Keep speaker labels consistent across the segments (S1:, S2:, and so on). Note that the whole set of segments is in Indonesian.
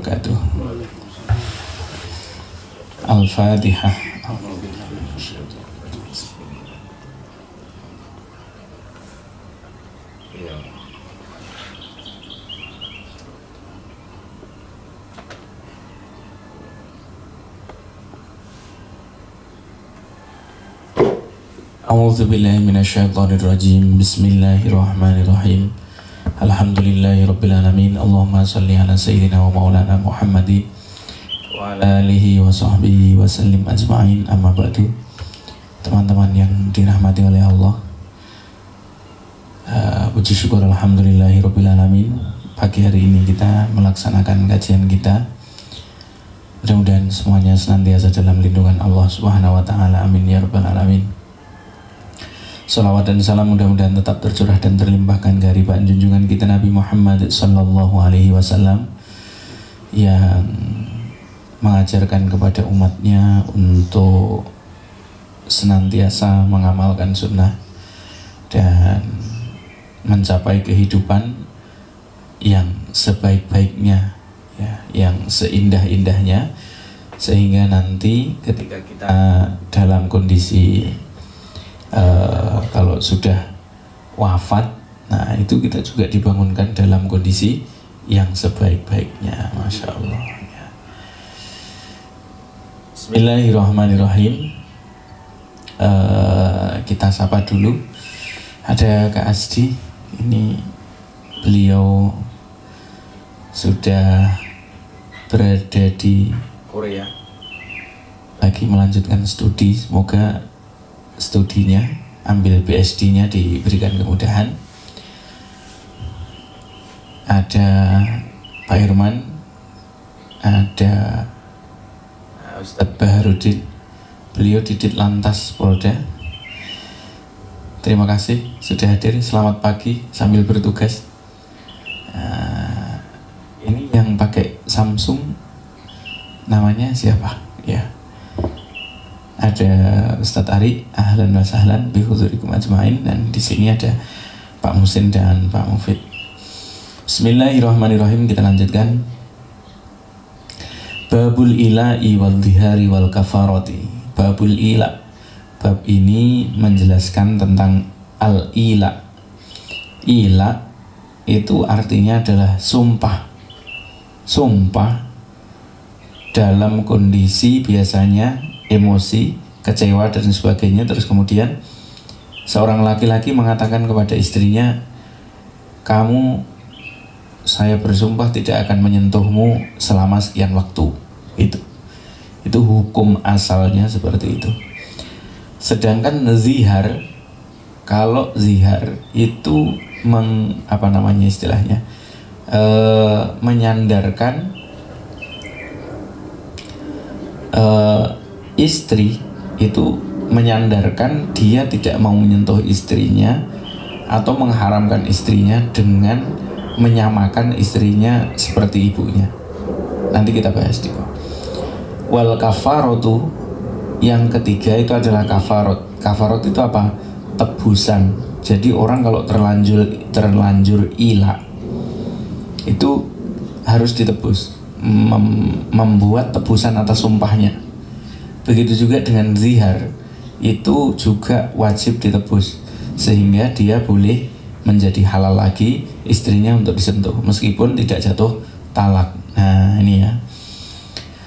S1: wabarakatuh. Al-Fatihah. A'udzu billahi minasyaitonir rajim. Bismillahirrahmanirrahim. Alhamdulillahirabbil alamin. Allahumma shalli ala sayyidina wa maulana Muhammadin wa ala alihi wa sahbihi wa sallim ajma'in. Amma ba'du. Teman-teman yang dirahmati oleh Allah, puji syukur alhamdulillahirabbil alamin. Pagi hari ini kita melaksanakan kajian kita. Mudah-mudahan semuanya senantiasa dalam lindungan Allah Subhanahu wa taala. Amin ya rabbal alamin. Salawat dan salam mudah-mudahan tetap tercurah dan terlimpahkan ke haribaan junjungan kita Nabi Muhammad sallallahu alaihi wasallam yang mengajarkan kepada umatnya untuk senantiasa mengamalkan sunnah dan mencapai kehidupan yang sebaik-baiknya, ya, yang seindah-indahnya, sehingga nanti ketika kita dalam kondisi kalau sudah wafat, nah itu kita juga dibangunkan dalam kondisi yang sebaik-baiknya. Masya Allah ya. Bismillahirrahmanirrahim. Kita sapa dulu. Ada Kak Asdi. Ini beliau sudah berada di Korea, lagi melanjutkan studi. Semoga studinya, ambil PhD-nya diberikan kemudahan. Ada Pak Irman, ada Ustadz Baharudin, beliau di Ditlantas Polda. Terima kasih sudah hadir. Selamat pagi sambil bertugas. Ini yang pakai Samsung namanya siapa? Ya. Ada Ustadz Ari, ahlan wa sahlan bihudurikum ajmain, dan di sini ada Pak Musin dan Pak Mufid. Bismillahirrahmanirrahim. Kita lanjutkan. Babul ila'i wal dhihari wal kafarati. Babul ila. Bab ini menjelaskan tentang al-ila. Ila itu artinya adalah sumpah. Sumpah dalam kondisi biasanya emosi, kecewa dan sebagainya. Terus kemudian seorang laki-laki mengatakan kepada istrinya, kamu, saya bersumpah tidak akan menyentuhmu selama sekian waktu. Itu hukum asalnya seperti itu. Sedangkan zihar, kalau zihar itu menyandarkan istri, itu menyandarkan dia tidak mau menyentuh istrinya atau mengharamkan istrinya dengan menyamakan istrinya seperti ibunya. Nanti kita bahas di bawah. Wal kafaratu, yang ketiga itu adalah kafarot. Kafarot itu apa? Tebusan. Jadi orang kalau terlanjur ila itu harus ditebus, membuat tebusan atas sumpahnya. Begitu juga dengan zihar, itu juga wajib ditebus sehingga dia boleh menjadi halal lagi istrinya untuk disentuh meskipun tidak jatuh talak. Nah ini ya.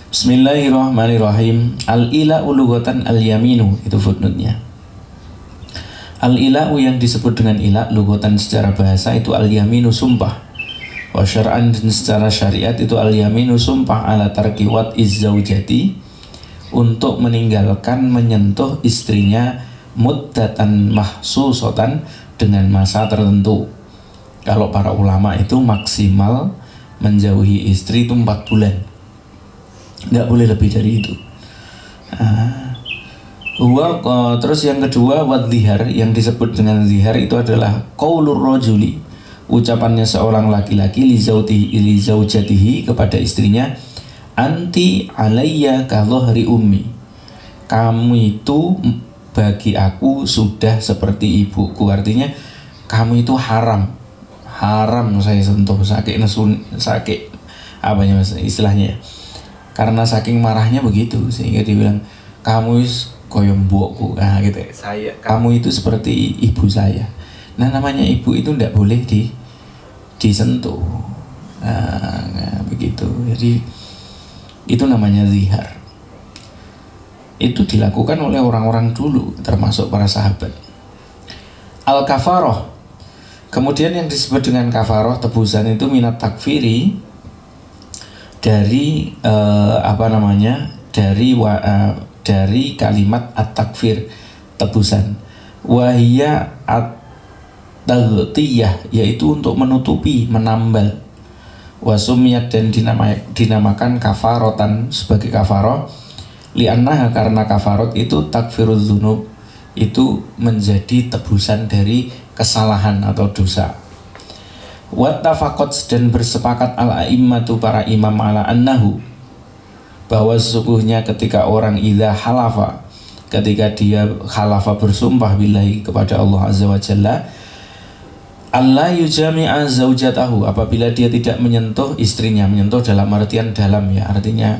S1: Bismillahirrahmanirrahim. Al-ila'u lughatan al-yaminu, itu footnote-nya. Al-ila'u yang disebut dengan ila' lughatan secara bahasa itu al-yaminu, sumpah. Wa syar'an, dan secara syariat itu al-yaminu, sumpah ala tarki wat'iz zaujati, untuk meninggalkan menyentuh istrinya muddatan mahsusotan, dengan masa tertentu. Kalau para ulama itu maksimal menjauhi istri itu 4 bulan, nggak boleh lebih dari itu. Terus yang kedua, wadhihar, yang disebut dengan zihar itu adalah qaulur rajuli, ucapannya seorang laki-laki li zaujatihi, kepada istrinya, anti alayya ka dhahri ummi, kamu itu bagi aku sudah seperti ibuku. Artinya kamu itu haram saya sentuh, sakit apanya mas istilahnya ya. Karena saking marahnya begitu sehingga dia bilang kamu koyo mbokku, nah gitu ya. Kamu itu seperti ibu saya. Nah namanya ibu itu tidak boleh disentuh. Nah, begitu. Jadi itu namanya zihar. Itu dilakukan oleh orang-orang dulu termasuk para sahabat. Al-kafaroh, kemudian yang disebut dengan kafaroh tebusan itu minat takfiri dari dari kalimat at-takfir, tebusan. Wahia at-taghtiyah, yaitu untuk menutupi, menambal. Wasumiyat, dan dinamakan kafarotan sebagai kafaroh li'annaha, karena kafarot itu takfiruz dzunub, itu menjadi tebusan dari kesalahan atau dosa. Wattafaqat, dan bersepakat al-a'immatu, para imam, ala annahu, bahwa sesungguhnya ketika orang idza halafa, ketika dia halafa bersumpah billahi kepada Allah azza wa jalla, Allah yujami'a zaujatahu, apabila dia tidak menyentuh istrinya, menyentuh dalam artian dalam ya, artinya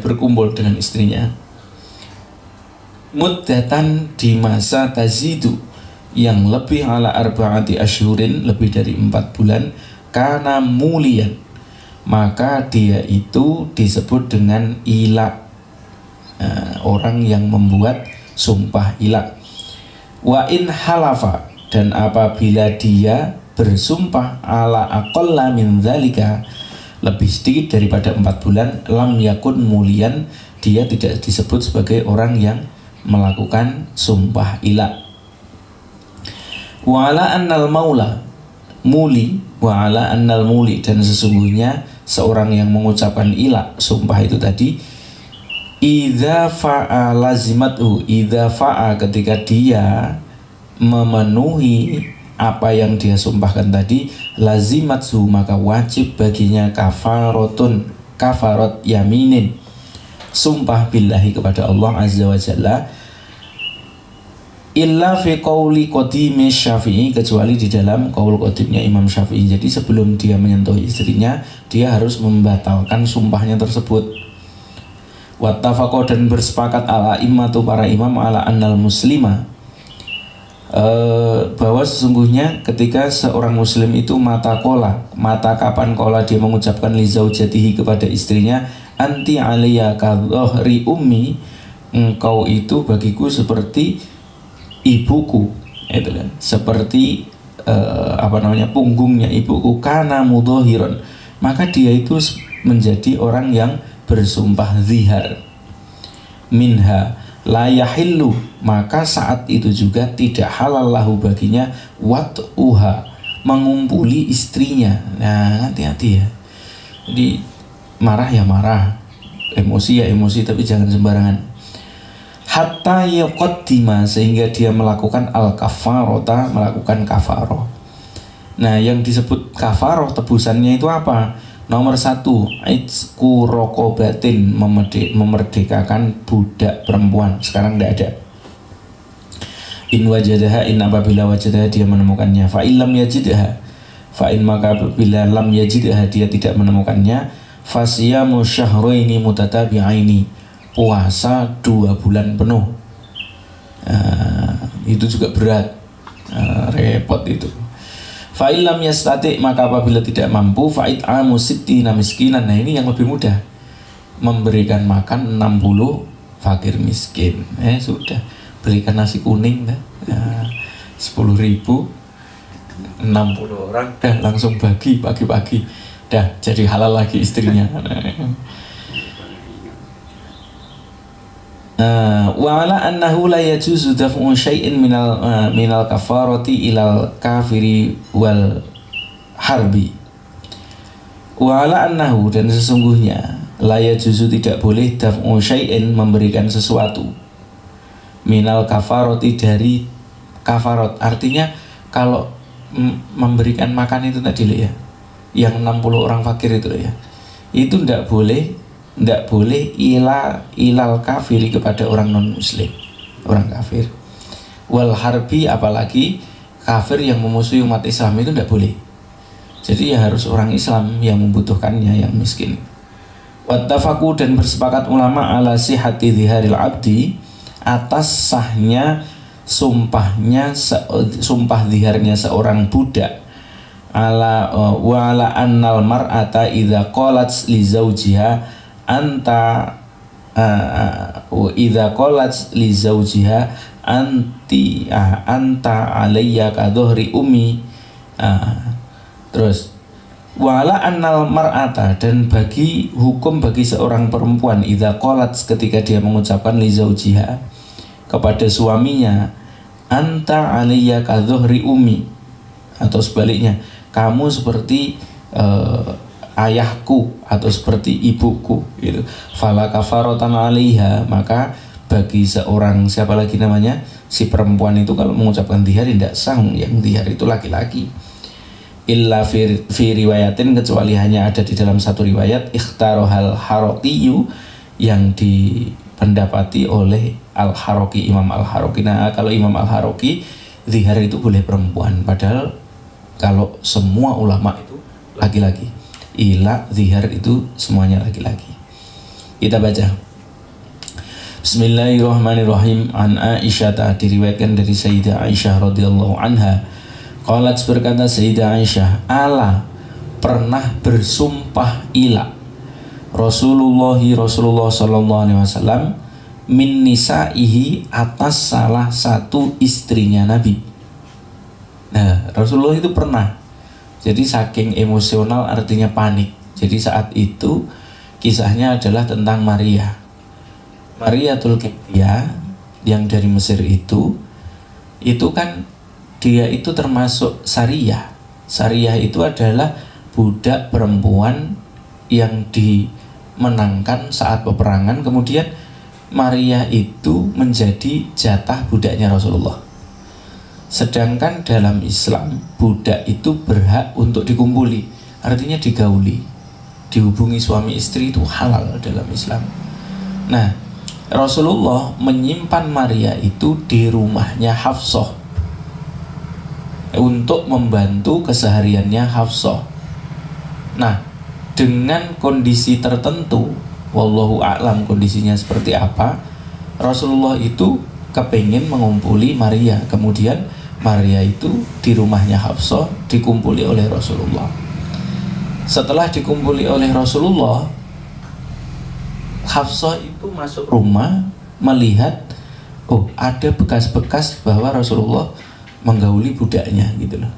S1: berkumpul dengan istrinya, muddatan, di masa tazidu, yang lebih ala arba'ati asyhurin, lebih dari 4 bulan, kana mulian, maka dia itu disebut dengan ila, orang yang membuat sumpah ila. Wa in halafa, dan apabila dia bersumpah ala aqalla min dzalika, lebih sedikit daripada 4 bulan, lam yakun mulian, dia tidak disebut sebagai orang yang melakukan sumpah ila. Wa ala annal maula muli, wa ala annal muli, dan sesungguhnya seorang yang mengucapkan ila, sumpah itu tadi, idza fa'a lazimatu, idza fa'a, ketika dia memenuhi apa yang dia sumpahkan tadi, lazimatsu, maka wajib baginya kafarotun, kafarot yaminin, sumpah billahi kepada Allah azza wa jalla, illa fi qawli qadimi Syafi'i, kecuali di dalam qaul qadimnya Imam Syafi'i. Jadi sebelum dia menyentuh istrinya, dia harus membatalkan sumpahnya tersebut. Wattafaqo, dan bersepakat ala immatu, para imam, ala annal muslima, bahwa sesungguhnya ketika seorang muslim itu mata kapan kola dia mengucapkan li zaujatihi, kepada istrinya, anti aliyya kadhri ummi, engkau itu bagiku seperti ibuku, itu kan, seperti punggungnya ibuku, kana mudhahiron, maka dia itu menjadi orang yang bersumpah zihar. Minha la yahillu, maka saat itu juga tidak halal lahu baginya wat'uha, mengumpuli istrinya. Nah, hati-hati ya. Jadi marah ya marah, emosi ya emosi, tapi jangan sembarangan. Hatta yuqaddima, sehingga dia melakukan al-kafarota, melakukan kafaroh. Nah, yang disebut kafaroh tebusannya itu apa? Nomor 1, itsku rokobatin, memerdekakan budak perempuan. Sekarang tidak ada. In wajadaha, in apabila wajadaha dia menemukannya. Fa in lam yajidha, fa in maka apabila lam yajidha dia tidak menemukannya, fasiyamu syahraini mutatabi'aini, puasa 2 bulan penuh. Itu juga berat, repot itu. Fa'ilam yastati, maka apabila tidak mampu, fa'it'amu sittina miskinan. Nah ini yang lebih mudah, memberikan makan 60 fakir miskin. Sudah, berikan nasi kuning dah, 10.000, 60 orang, dah langsung bagi pagi-pagi, dah jadi halal lagi istrinya. Wa ala annahu la yajuzu daf'u syai'in minal kafarati ilal kafiri wal harbi. Wa ala annahu, dan sesungguhnya la yajuzu, tidak boleh, daf'u syai'in, memberikan sesuatu, minal kafarati, dari kafarot. Artinya kalau memberikan makan itu tadi loh ya, yang 60 orang fakir itu loh ya, itu tidak boleh ilal kafiri, kepada orang non muslim, orang kafir. Wal harbi, apalagi kafir yang memusuhi umat Islam, itu tidak boleh. Jadi ya harus orang Islam yang membutuhkannya, yang miskin. Wattafaku, dan bersepakat ulama ala sihati dhiharil abdi, atas sahnya sumpah dhiharnya seorang budak, ala wa ala annal mar'ata idza qalat li zawjiha anta idza qalat li zawjiha anta alayya ka dhuhri ummi. Terus wala annal mar'ata, dan bagi hukum bagi seorang perempuan idza qalat, ketika dia mengucapkan li zaujiha, kepada suaminya, anta alayya ka dhuhri ummi, atau sebaliknya, kamu seperti ayahku atau seperti ibuku gitu. Fala kafaratan alaiha, maka bagi seorang, siapa lagi namanya, si perempuan itu kalau mengucapkan dhihar tidak sah, yang dhihar itu laki-laki. Illa fi riwayatin, kecuali hanya ada di dalam satu riwayat, ikhtarohal haroqiyu, yang dipendapati oleh al-Haroqi, Imam al-Haroqi. Nah, kalau Imam al-Haroqi, dhihar itu boleh perempuan, padahal kalau semua ulama itu laki-laki. Ila dhihar itu semuanya laki-laki. Kita baca. Bismillahirrahmanirrahim. An Aisyah, diriwayatkan dari Sayyidah Aisyah radhiyallahu anha, qalat, berkata Sayyidah Aisyah, ala, pernah bersumpah ila Rasulullah sallallahu alaihi wasallam min nisaihi, atas salah satu istrinya Nabi. Nah, Rasulullah itu pernah. Jadi saking emosional, artinya panik. Jadi saat itu kisahnya adalah tentang Mariatul Qibtiyah yang dari Mesir itu kan dia itu termasuk Sariyah. Sariyah itu adalah budak perempuan yang dimenangkan saat peperangan. Kemudian Maria itu menjadi jatah budaknya Rasulullah. Sedangkan dalam Islam, budak itu berhak untuk dikumpuli, artinya digauli, dihubungi suami istri itu halal dalam Islam. Nah, Rasulullah menyimpan Maria itu di rumahnya Hafsah untuk membantu kesehariannya Hafsah. Nah, dengan kondisi tertentu, wallahu a'lam kondisinya seperti apa, Rasulullah itu kepingin mengumpuli Maria. Kemudian Maria itu di rumahnya Hafsah dikumpuli oleh Rasulullah. Setelah dikumpuli oleh Rasulullah, Hafsah itu masuk rumah melihat, oh, ada bekas-bekas bahwa Rasulullah menggauli budaknya gitu loh.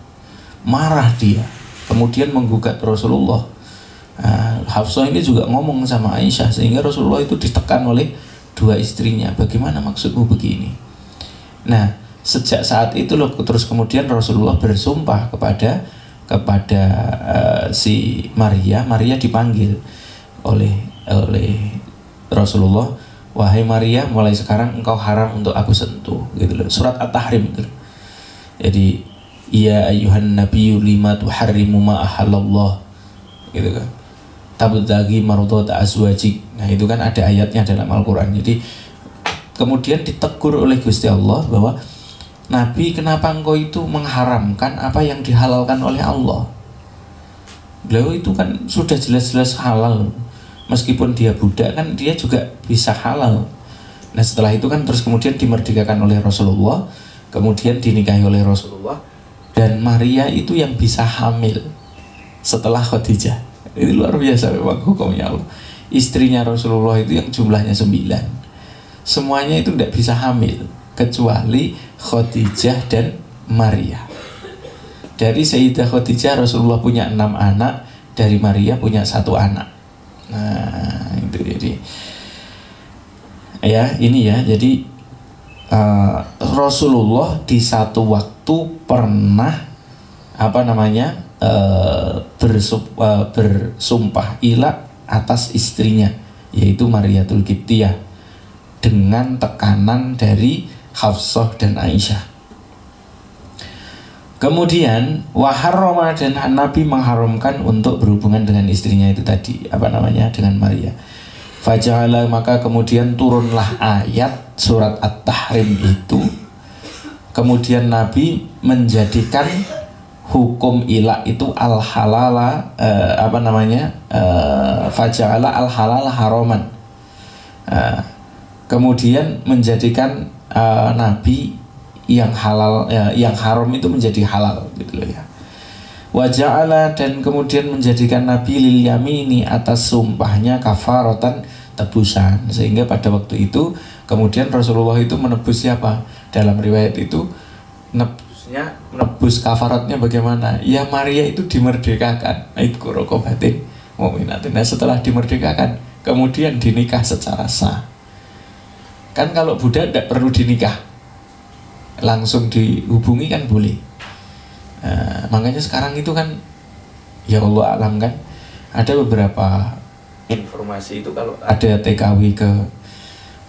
S1: Marah dia, kemudian menggugat Rasulullah. Nah, Hafsah ini juga ngomong sama Aisyah, sehingga Rasulullah itu ditekan oleh dua istrinya. Bagaimana maksudmu begini? Nah, sejak saat itu loh, terus kemudian Rasulullah bersumpah kepada si Maria. Maria dipanggil oleh Rasulullah, wahai Maria, mulai sekarang engkau haram untuk aku sentuh gitu loh. Surat At-Tahrim itu. Jadi, ya ayyuhan nabiyyu lima tuharrimu ma ahallallah gitu kan. Tabtaghi mardhata azwajik. Nah, itu kan ada ayatnya dalam Al-Qur'an. Jadi kemudian ditegur oleh Gusti Allah bahwa Nabi, kenapa engkau itu mengharamkan apa yang dihalalkan oleh Allah? Beliau itu kan sudah jelas-jelas halal. Meskipun dia budak kan dia juga bisa halal. Nah, setelah itu kan terus kemudian dimerdekakan oleh Rasulullah, kemudian dinikahi oleh Rasulullah, dan Maria itu yang bisa hamil setelah Khadijah. Itu luar biasa memang hukumnya Allah. Istrinya Rasulullah itu yang jumlahnya 9, semuanya itu tidak bisa hamil kecuali Khadijah dan Maria. Dari Sayyidah Khadijah Rasulullah punya 6 anak, dari Maria punya 1 anak. Nah, itu jadi ya ini ya. Jadi Rasulullah di satu waktu pernah bersumpah ila atas istrinya, yaitu Mariatul Qibtiyah, dengan tekanan dari Hafsah dan Aisyah. Kemudian waharrama, dan Nabi mengharamkan untuk berhubungan dengan istrinya itu tadi, dengan Maria. Faja'ala, maka kemudian turunlah ayat surat At-Tahrim itu. Kemudian Nabi menjadikan hukum ilah itu al halala faja'ala al halal haraman. Kemudian menjadikan nabi yang halal yang haram itu menjadi halal gitu loh ya. Waja'ala, dan kemudian menjadikan nabi lil yamini atas sumpahnya kafaratan, tebusan, sehingga pada waktu itu kemudian Rasulullah itu menebus siapa? Dalam riwayat itu menebus kafaratnya bagaimana? Ya Maria itu dimerdekakan, aitku rokobatin mu'minatin. Nah, setelah dimerdekakan kemudian dinikah secara sah. Kan kalau budak tidak perlu dinikah, langsung dihubungi kan boleh. Makanya sekarang itu kan ya Allah alam kan ada beberapa informasi itu kalau ada TKW ke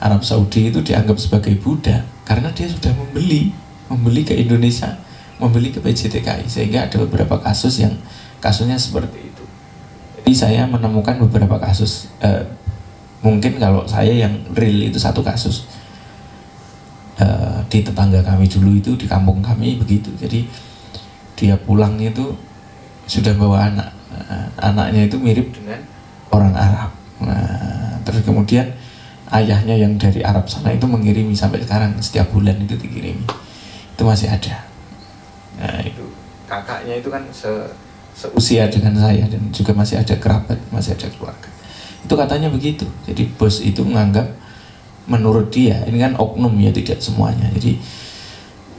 S1: Arab Saudi itu dianggap sebagai budak karena dia sudah membeli ke Indonesia, membeli ke PJTKI, sehingga ada beberapa kasus yang kasusnya seperti itu. Jadi saya menemukan beberapa kasus, mungkin kalau saya yang real itu satu kasus di tetangga kami dulu itu, di kampung kami begitu. Jadi dia pulangnya itu sudah bawa anak, anaknya itu mirip dengan orang Arab. Nah, terus kemudian ayahnya yang dari Arab sana itu mengirimi sampai sekarang, setiap bulan itu dikirimi, itu masih ada. Nah itu kakaknya itu kan seusia dengan saya dan juga masih ada kerabat, masih ada keluarga. Itu katanya begitu. Jadi bos itu menganggap, menurut dia, ini kan oknum ya, tidak semuanya. Jadi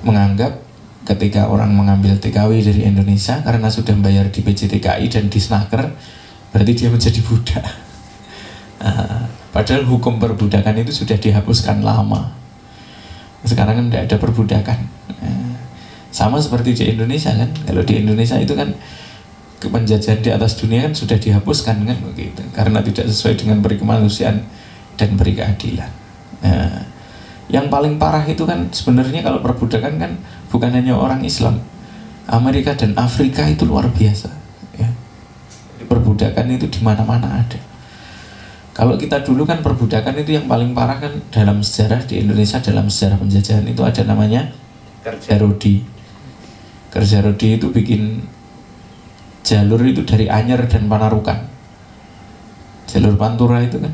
S1: menganggap ketika orang mengambil TKW dari Indonesia karena sudah membayar di PJTKI dan di Snaker, berarti dia menjadi budak. Padahal hukum perbudakan itu sudah dihapuskan lama. Sekarang kan tidak ada perbudakan. Sama seperti di Indonesia kan, kalau di Indonesia itu kan penjajahan di atas dunia kan sudah dihapuskan kan begitu, karena tidak sesuai dengan peri kemanusiaan dan peri keadilan. Yang paling parah itu kan sebenarnya kalau perbudakan kan bukan hanya orang Islam, Amerika dan Afrika itu luar biasa ya. Perbudakan itu di mana-mana ada. Kalau kita dulu kan perbudakan itu yang paling parah kan dalam sejarah di Indonesia, dalam sejarah penjajahan itu ada namanya Kerja Rodi. Kerja Rodi itu bikin jalur itu dari Anyer dan Panarukan, jalur Pantura itu kan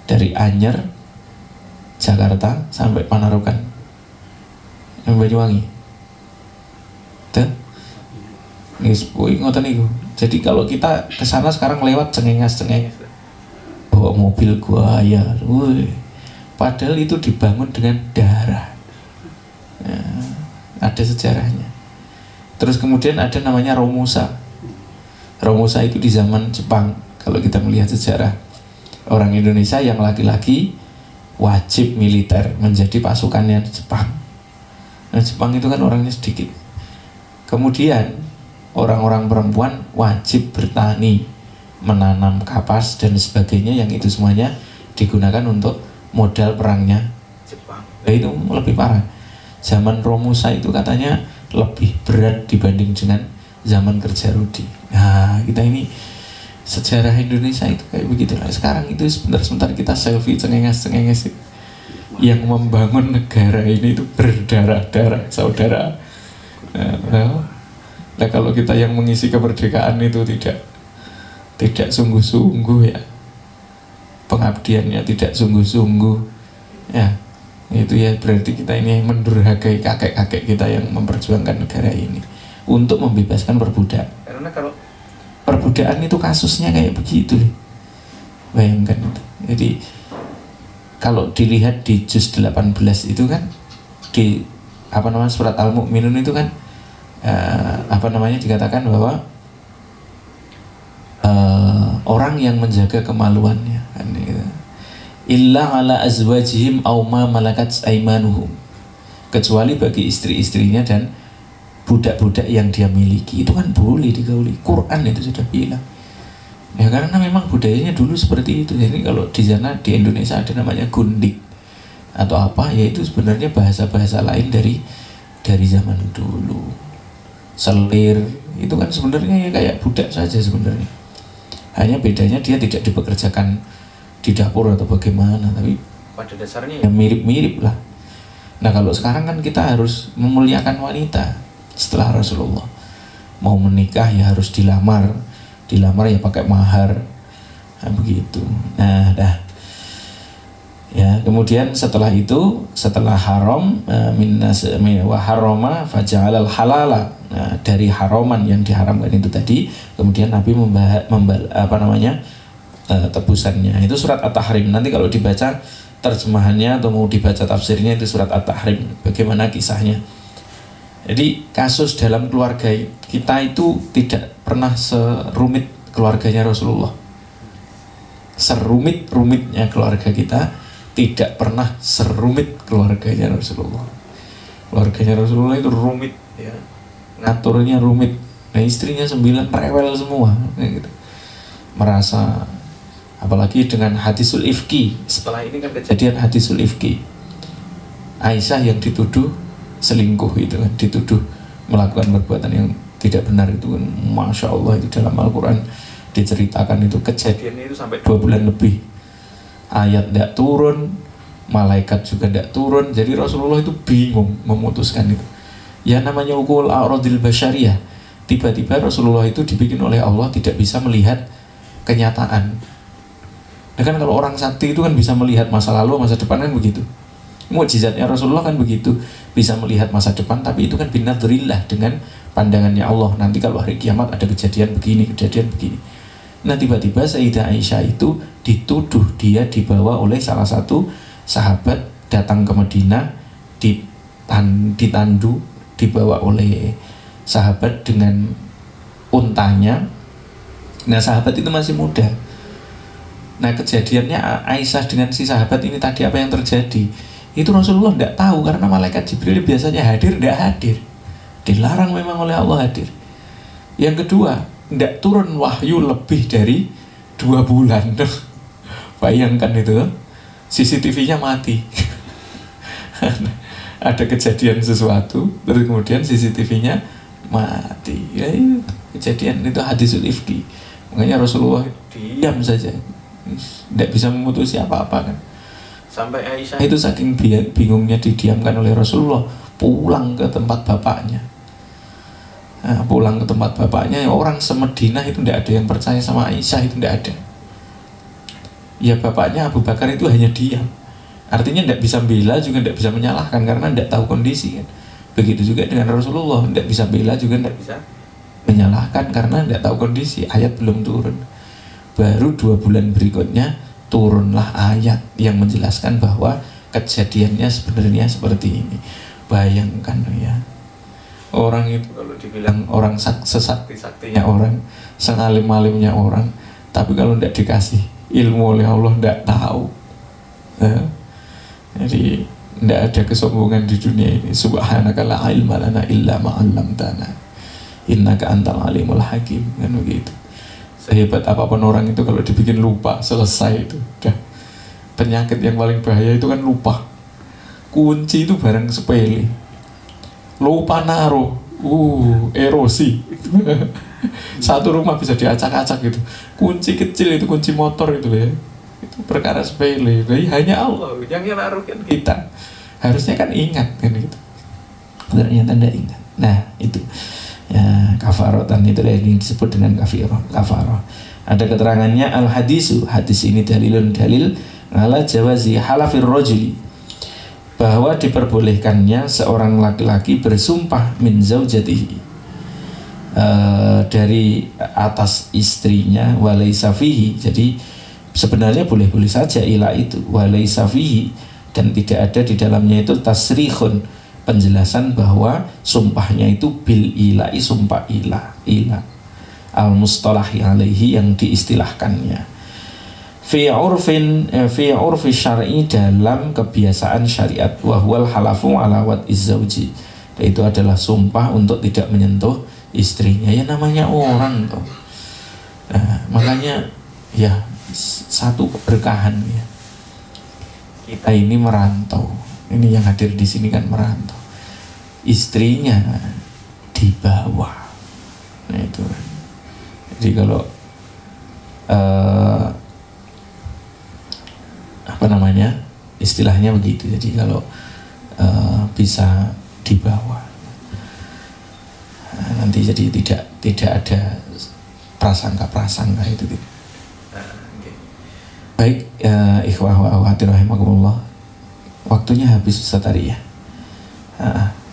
S1: dari Anyer Jakarta sampai Panarukan yang Banyuwangi. Tuh, ngoten niku. Jadi kalau kita ke sana sekarang lewat cengenges bawa mobil gua ya, padahal itu dibangun dengan darah. Ya, ada sejarahnya. Terus kemudian ada namanya Romusa. Romusa itu di zaman Jepang. Kalau kita melihat sejarah, orang Indonesia yang laki-laki wajib militer menjadi pasukannya Jepang. Nah, Jepang itu kan orangnya sedikit. Kemudian orang-orang perempuan wajib bertani, menanam kapas dan sebagainya, yang itu semuanya digunakan untuk modal perangnya Jepang. Nah, itu lebih parah. Zaman Romusa itu katanya lebih berat dibanding dengan zaman Kerja Rodi. Nah, kita ini sejarah Indonesia itu kayak begitulah. Sekarang itu sebentar-sebentar kita selfie cengenges yang membangun negara ini itu berdarah-darah saudara. Nah, kalau kita yang mengisi kemerdekaan itu tidak sungguh-sungguh ya, pengabdiannya tidak sungguh-sungguh ya, itu ya berarti kita ini mendurhakai kakek-kakek kita yang memperjuangkan negara ini untuk membebaskan perbudak. Karena kalau perbudakan itu kasusnya kayak begitu nih. Bayangkan itu. Jadi kalau dilihat di juz 18 itu kan di surat Al-Mu'minun itu kan dikatakan bahwa orang yang menjaga kemaluannya kan, gitu. Illa ala azwajihim aw ma malakat aimanuhum, kecuali bagi istri-istrinya dan budak-budak yang dia miliki, itu kan boleh digauli. Quran itu sudah bilang ya, karena memang budayanya dulu seperti itu. Jadi kalau di sana di Indonesia ada namanya gundik atau apa, yaitu sebenarnya bahasa-bahasa lain dari zaman dulu. Selir itu kan sebenarnya ya kayak budak saja sebenarnya, hanya bedanya dia tidak dipekerjakan di dapur atau bagaimana, tapi pada dasarnya ya mirip-mirip lah. Nah kalau sekarang kan kita harus memuliakan wanita setelah Rasulullah. mau menikah ya harus dilamar ya pakai mahar, nah, begitu. Nah dah ya, kemudian setelah itu, setelah haram wa haroma faja'alal halala, nah, dari haraman yang diharamkan itu tadi, kemudian Nabi tebusannya. Itu surat At-Tahrim. Nanti kalau dibaca terjemahannya atau mau dibaca tafsirnya itu surat At-Tahrim, bagaimana kisahnya. Jadi kasus dalam keluarga kita itu tidak pernah serumit keluarganya Rasulullah. Serumit-rumitnya keluarga kita tidak pernah serumit keluarganya Rasulullah. Keluarganya Rasulullah itu rumit ya, ngaturnya rumit. Nah istrinya 9 rewel semua gitu. Merasa, apalagi dengan hadisul ifki. Setelah ini kan kejadian hadisul ifki, Aisyah yang dituduh selingkuh itu kan, dituduh melakukan perbuatan yang tidak benar itu kan. Masya Allah, itu dalam Al-Quran diceritakan itu kejadiannya itu sampai 2 bulan lebih. Ayat tidak turun, malaikat juga tidak turun. Jadi Rasulullah itu bingung memutuskan itu. Ya namanya ukul a'radil basyariyah. Tiba-tiba Rasulullah itu dibikin oleh Allah tidak bisa melihat kenyataan. Nah kan kalau orang sakti itu kan bisa melihat masa lalu, masa depan kan begitu. Mukjizatnya Rasulullah kan begitu, bisa melihat masa depan, tapi itu kan binadrillah, dengan pandangannya Allah. Nanti kalau hari kiamat ada kejadian begini. Nah tiba-tiba Sayyidah Aisyah itu dituduh dia dibawa oleh salah satu sahabat datang ke Madinah, ditandu, dibawa oleh sahabat dengan untanya. Nah sahabat itu masih muda. Nah kejadiannya Aisyah dengan si sahabat ini tadi apa yang terjadi itu Rasulullah tidak tahu, karena malaikat Jibril biasanya hadir, tidak hadir. Dilarang memang oleh Allah hadir. Yang kedua, tidak turun wahyu lebih dari 2 bulan. Bayangkan itu, CCTV-nya mati. Ada kejadian sesuatu, terus kemudian CCTV-nya mati. Ya, kejadian itu hadisul ifki. Makanya Rasulullah diam saja, tidak bisa memutusi apa-apa kan. Sampai Aisyah itu saking bingungnya didiamkan oleh Rasulullah, pulang ke tempat bapaknya. Nah, pulang ke tempat bapaknya, orang semedinah itu tidak ada yang percaya sama Aisyah, itu tidak ada. Ya bapaknya Abu Bakar itu hanya diam. Artinya tidak bisa bela juga tidak bisa menyalahkan, karena tidak tahu kondisi kan. Begitu juga dengan Rasulullah, tidak bisa bela juga tidak bisa menyalahkan karena tidak tahu kondisi. Ayat belum turun. Baru 2 bulan berikutnya turunlah ayat yang menjelaskan bahwa kejadiannya sebenarnya seperti ini. Bayangkan ya, orang itu kalau dibilang orang sesakti-saktinya orang, sengalim-alimnya orang, tapi kalau tidak dikasih ilmu oleh Allah tidak tahu ya. Jadi tidak ada kesombongan di dunia ini. Subhanaka la ilma lana illa ma 'allamtana innaka antal alimul hakim, kan begitu. Sehebat apapun orang itu kalau dibikin lupa, selesai itu udah. Penyakit yang paling bahaya itu kan lupa. Kunci itu barang sepele, lupa naruh, erosi. Satu rumah bisa diacak-acak gitu. Kunci kecil itu, kunci motor itu ya, itu perkara sepele. Jadi hanya Allah yang naruh kan kita. Harusnya kan ingat kan gitu. Ternyata tidak ingat. Nah itu ya, kafaratan itu yang disebut dengan kafarah. Ada keterangannya al-hadisu, hadis ini dalil ala jawazi halafir rajuli, bahwa diperbolehkannya seorang laki-laki bersumpah min zaujatihi, dari atas istrinya, walaysa fihi. Jadi sebenarnya boleh-boleh saja ilah itu, walaysa fihi, dan tidak ada di dalamnya itu tasrihun, penjelasan bahwa sumpahnya itu bil ilahi, sumpah ilah al mustalahi alaihi, yang diistilahkannya fi urfi syar'i, dalam kebiasaan syariat, wa huwal halafu ala wad'iz zauji, itu adalah sumpah untuk tidak menyentuh istrinya. Ya namanya orang toh. Nah, makanya ya satu keberkahan ya, kita ini merantau, ini yang hadir di sini kan merantau, istrinya di bawah. Nah itu kan. Jadi kalau apa namanya, istilahnya begitu. Jadi kalau bisa di bawah. Nah, nanti jadi tidak ada prasangka itu. Baik, ikhwah wa akhwati rahimakumullah, waktunya habis Ustaz tadi ya.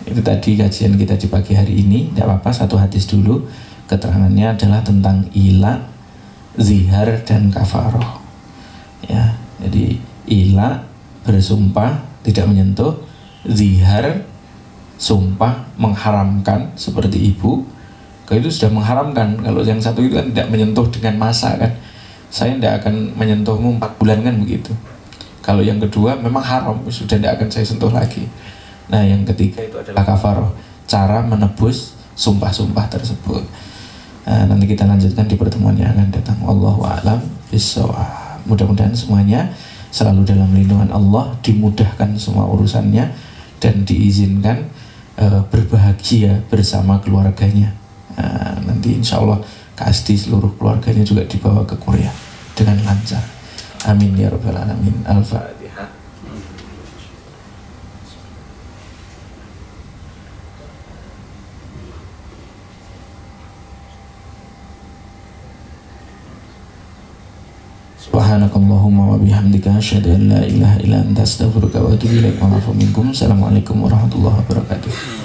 S1: Itu tadi kajian kita di pagi hari ini. Tidak apa-apa, satu hadis dulu. Keterangannya adalah tentang ila, zihar, dan kafaroh. Ya, jadi ila bersumpah tidak menyentuh, zihar sumpah mengharamkan seperti ibu. Kalau itu sudah mengharamkan. Kalau yang satu itu kan tidak menyentuh dengan masa kan. Saya tidak akan menyentuhmu 4 bulan kan begitu. Kalau yang kedua memang haram, sudah tidak akan saya sentuh lagi. Nah yang ketiga itu adalah kafaroh, cara menebus sumpah-sumpah tersebut. Nanti kita lanjutkan di pertemuan yang akan datang. Wallahu a'lam bishawab. Mudah-mudahan semuanya selalu dalam lindungan Allah, dimudahkan semua urusannya, dan diizinkan berbahagia bersama keluarganya. Nanti insya Allah Kasti seluruh keluarganya juga dibawa ke Korea dengan lancar. Amin ya rabbal alamin. Al-Fatihah. Subhanakallahumma wa bihamdika asyhadu an la ilaha illa anta astaghfiruka wa atubu ilaik. Wa a'udzu minkum. Assalamualaikum warahmatullahi wabarakatuh.